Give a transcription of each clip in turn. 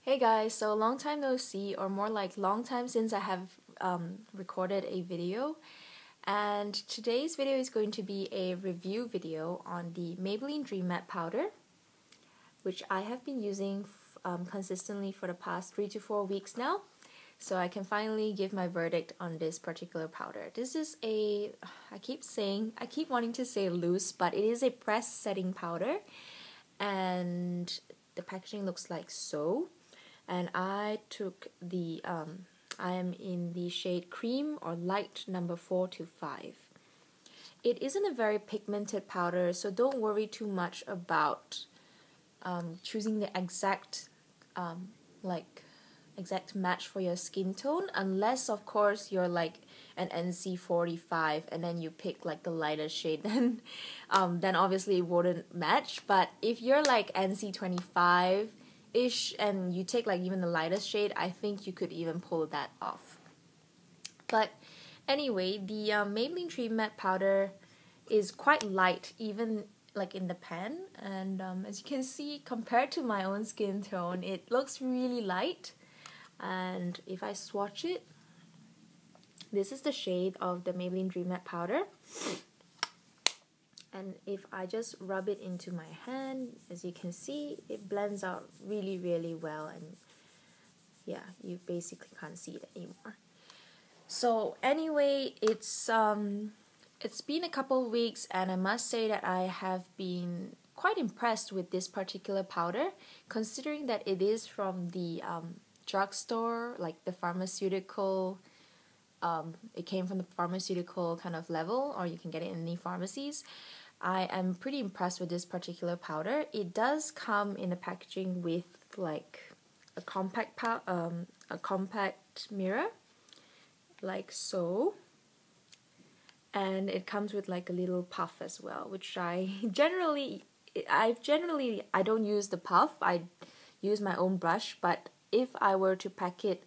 Hey guys, so long time no see, or more like long time since I have recorded a video. And today's video is going to be a review video on the Maybelline Dream Matte Powder, which I have been using consistently for the past 3 to 4 weeks now. So I can finally give my verdict on this particular powder. This is I keep wanting to say loose, but it is a press setting powder. And the packaging looks like so. And I took I am in the shade Cream or Light number 4 to 5. It isn't a very pigmented powder, so don't worry too much about choosing the exact match for your skin tone, unless of course you're like an NC45 and then you pick like the lighter shade, then obviously it wouldn't match. But if you're like NC25 ish and you take like even the lightest shade, I think you could even pull that off. But anyway, the Maybelline Dream Matte Powder is quite light, even like in the pan, and as you can see, compared to my own skin tone, it looks really light. And if I swatch it, this is the shade of the Maybelline Dream Matte Powder. And if I just rub it into my hand, as you can see, it blends out really, really well. And yeah, you basically can't see it anymore. So anyway, it's been a couple of weeks, and I must say that I have been quite impressed with this particular powder, considering that it is from the drugstore, like the pharmaceutical. It came from the pharmaceutical kind of level, or you can get it in any pharmacies. I am pretty impressed with this particular powder. It does come in a packaging with like a compact mirror, like so, and it comes with like a little puff as well, which I don't use the puff. I use my own brush, but if I were to pack it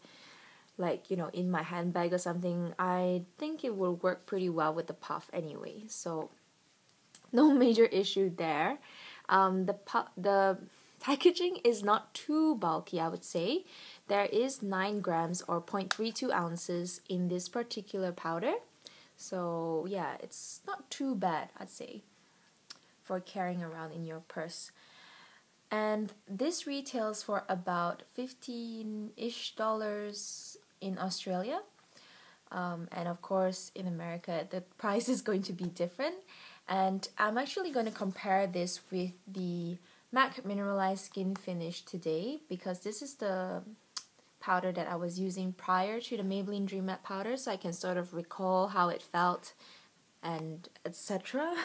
like, you know, in my handbag or something, I think it will work pretty well with the puff anyway, so no major issue there. The packaging is not too bulky, I would say. There is 9 grams or 0.32 ounces in this particular powder, so yeah, it's not too bad, I'd say, for carrying around in your purse. And this retails for about $15-ish in Australia. And of course, in America, the price is going to be different. And I'm actually going to compare this with the MAC Mineralized Skin Finish today, because this is the powder that I was using prior to the Maybelline Dream Matte Powder, so I can sort of recall how it felt and etc.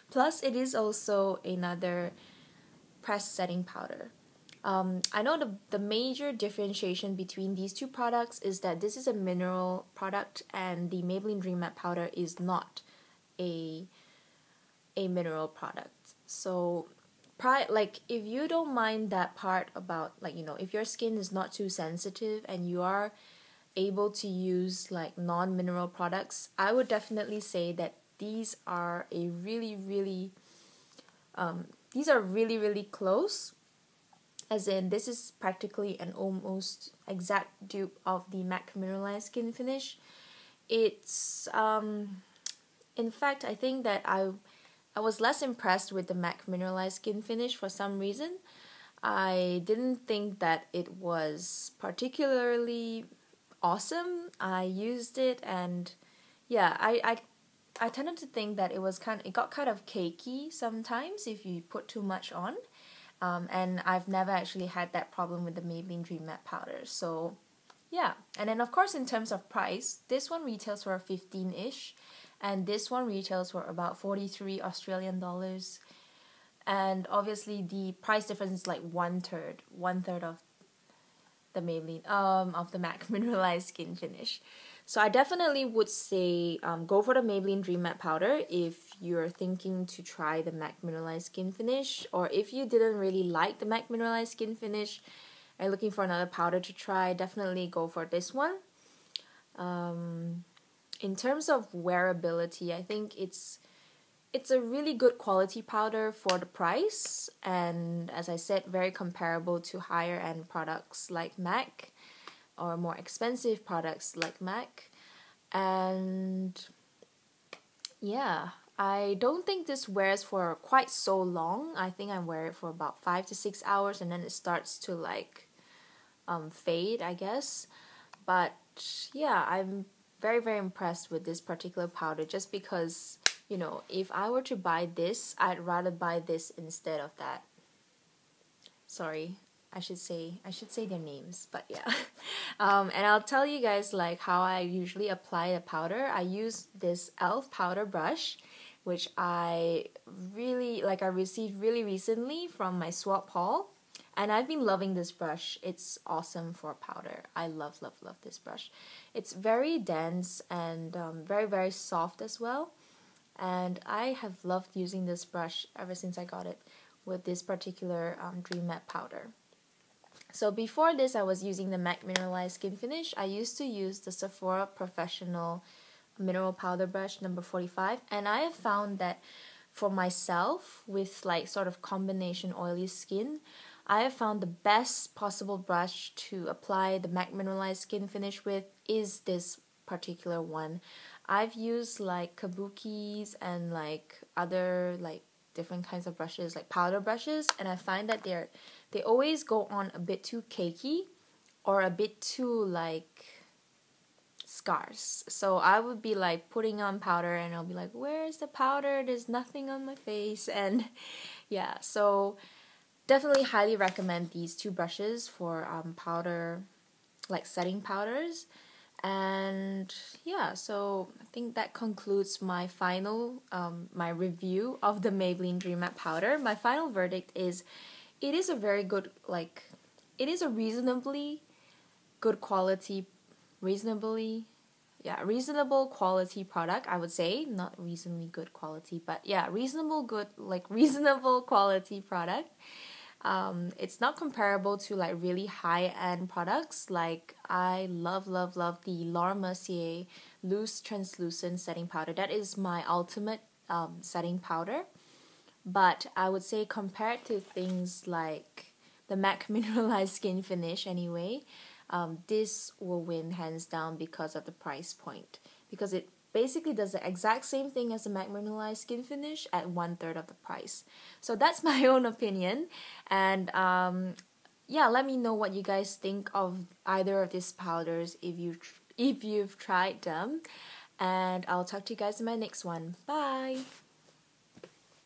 Plus, it is also another press setting powder. I know the major differentiation between these two products is that this is a mineral product and the Maybelline Dream Matte Powder is not a mineral product. So if you don't mind that part about, like, you know, if your skin is not too sensitive and you are able to use like non-mineral products, I would definitely say that these are really, really close. As in, this is practically an almost exact dupe of the MAC Mineralized Skin Finish. It's, in fact, I think that I was less impressed with the MAC Mineralized Skin Finish for some reason. I didn't think that it was particularly awesome. I used it, and yeah, I tended to think that it got kind of cakey sometimes if you put too much on. And I've never actually had that problem with the Maybelline Dream Matte Powder. So yeah, and then of course in terms of price, this one retails for 15-ish, and this one retails for about 43 Australian dollars. And obviously the price difference is like one third of the Maybelline of the MAC Mineralized Skin Finish. So I definitely would say go for the Maybelline Dream Matte Powder if you're thinking to try the MAC Mineralized Skin Finish, or if you didn't really like the MAC Mineralized Skin Finish and are looking for another powder to try, definitely go for this one. In terms of wearability, I think it's it's a really good quality powder for the price, and as I said, very comparable to higher end products like MAC or more expensive products like MAC. And yeah, I don't think this wears for quite so long. I think I wear it for about 5 to 6 hours and then it starts to like fade, I guess. But yeah, I'm very, very impressed with this particular powder just because, you know, if I were to buy this, I'd rather buy this instead of that. Sorry, I should say their names, but yeah. And I'll tell you guys like how I usually apply the powder. I use this e.l.f. powder brush, which I received really recently from my swap haul. And I've been loving this brush. It's awesome for powder. I love, love, love this brush. It's very dense and very, very soft as well. And I have loved using this brush ever since I got it with this particular Dream Matte powder. So before this, I was using the MAC Mineralized Skin Finish. I used to use the Sephora Professional Mineral Powder Brush number 45. And I have found that for myself, with like sort of combination oily skin, I have found the best possible brush to apply the MAC Mineralized Skin Finish with is this particular one. I've used like kabukis and like other like different kinds of brushes, like powder brushes, and I find that they always go on a bit too cakey or a bit too like scarce. So I would be like putting on powder and I'll be like, where's the powder? There's nothing on my face. And yeah, so definitely highly recommend these two brushes for powder, like setting powders. And yeah, so I think that concludes my final my review of the Maybelline Dream Matte powder. My final verdict is it is a very good, like, it is a reasonably good quality, reasonable quality product, I would say. Not reasonably good quality, but yeah, reasonable quality product. It's not comparable to like really high-end products. Like I love the Laura Mercier Loose Translucent Setting Powder. That is my ultimate setting powder. But I would say compared to things like the MAC Mineralized Skin Finish anyway, this will win hands down because of the price point. Because it basically does the exact same thing as the MAC Mineralized Skin Finish at 1/3 of the price. So that's my own opinion. And yeah, let me know what you guys think of either of these powders if you've tried them. And I'll talk to you guys in my next one. Bye!